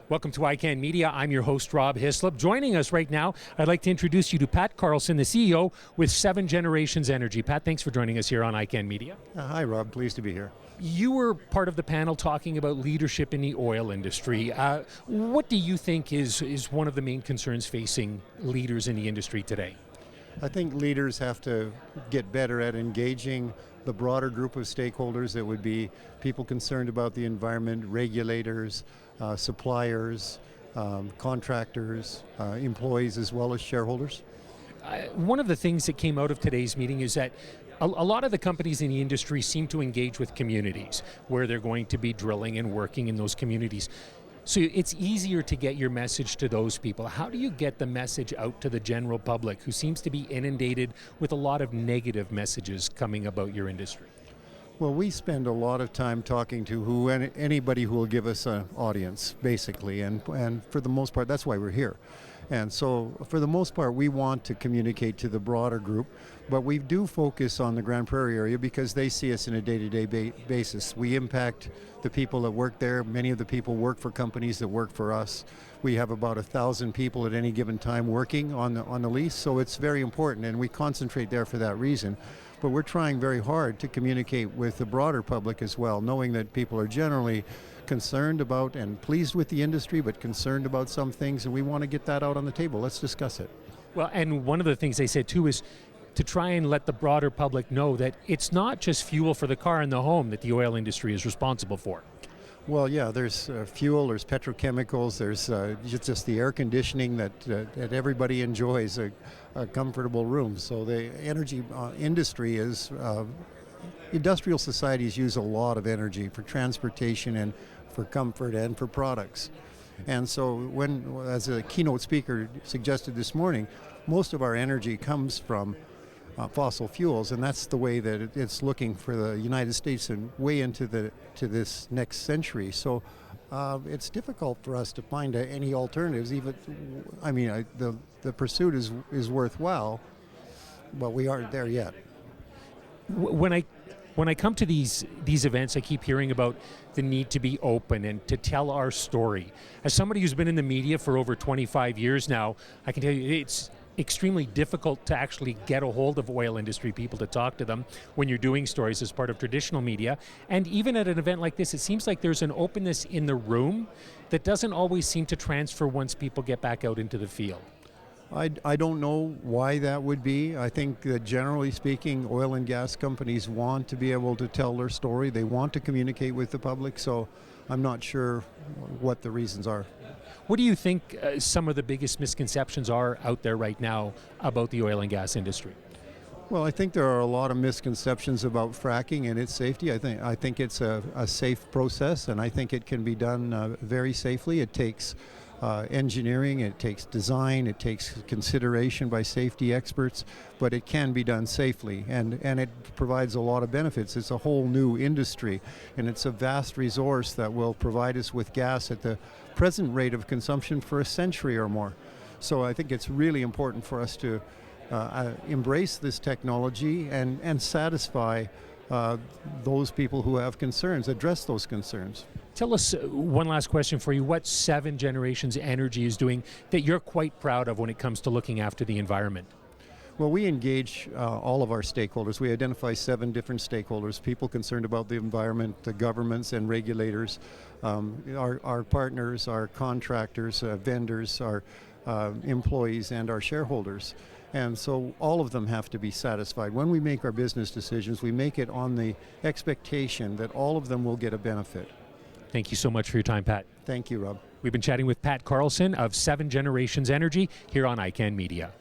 Welcome to ICANN Media. I'm your host, Rob Hislop. Joining us right now, I'd like to introduce you to Pat Carlson, the CEO with 7 Generations Energy. Pat, thanks for joining us here on ICANN Media. Hi, Rob. Pleased to be here. You were part of the panel talking about leadership in the oil industry. What do you think is one of the main concerns facing leaders in the industry today? I think leaders have to get better at engaging the broader group of stakeholders that would be people concerned about the environment, regulators, suppliers, contractors, employees, as well as shareholders. One of the things that came out of today's meeting is that a lot of the companies in the industry seem to engage with communities where they're going to be drilling and working in those communities. So it's easier to get your message to those people. How do you get the message out to the general public who seems to be inundated with a lot of negative messages coming about your industry? Well, we spend a lot of time talking to anybody who will give us an audience, basically, and for the most part, that's why we're here. And so, for the most part, we want to communicate to the broader group, but we do focus on the Grand Prairie area because they see us in a day-to-day basis. We impact the people that work there. Many of the people work for companies that work for us. We have about 1,000 people at any given time working on the lease, so it's very important, and we concentrate there for that reason. But we're trying very hard to communicate with the broader public as well, knowing that people are generally concerned about and pleased with the industry, but concerned about some things, and we want to get that out on the table. Let's discuss it. Well, and one of the things they said too is to try and let the broader public know that it's not just fuel for the car and the home that the oil industry is responsible for. Well, yeah, there's fuel, there's petrochemicals, there's just the air conditioning that everybody enjoys, a comfortable room. So the energy industry is, industrial societies use a lot of energy for transportation and for comfort and for products. And so when, as a keynote speaker suggested this morning, most of our energy comes from fossil fuels, and that's the way that it's looking for the United States and way into this next century. So it's difficult for us to find any alternatives. Even, I mean, the pursuit is worthwhile, but we aren't there yet. When I come to these events, I keep hearing about the need to be open and to tell our story. As somebody who's been in the media for over 25 years now, I can tell you it's extremely difficult to actually get a hold of oil industry people to talk to them when you're doing stories as part of traditional media. And even at an event like this, it seems like there's an openness in the room that doesn't always seem to transfer once people get back out into the field. I don't know why that would be. I think that generally speaking, oil and gas companies want to be able to tell their story. They want to communicate with the public, so I'm not sure what the reasons are. What do you think some of the biggest misconceptions are out there right now about the oil and gas industry? Well, I think there are a lot of misconceptions about fracking and its safety. I think it's a safe process, and I think it can be done very safely. It takes engineering, it takes design, it takes consideration by safety experts, but it can be done safely, and it provides a lot of benefits. It's a whole new industry, and it's a vast resource that will provide us with gas at the present rate of consumption for a century or more. So I think it's really important for us to embrace this technology and satisfy those people who have concerns, address those concerns. Tell us one last question for you. What 7 Generations Energy is doing that you're quite proud of when it comes to looking after the environment? Well, we engage all of our stakeholders. We identify 7 different stakeholders, people concerned about the environment, the governments and regulators, our partners, our contractors, vendors, our employees, and our shareholders. And so all of them have to be satisfied. When we make our business decisions, we make it on the expectation that all of them will get a benefit. Thank you so much for your time, Pat. Thank you, Rob. We've been chatting with Pat Carlson of 7 Generations Energy here on ICANN Media.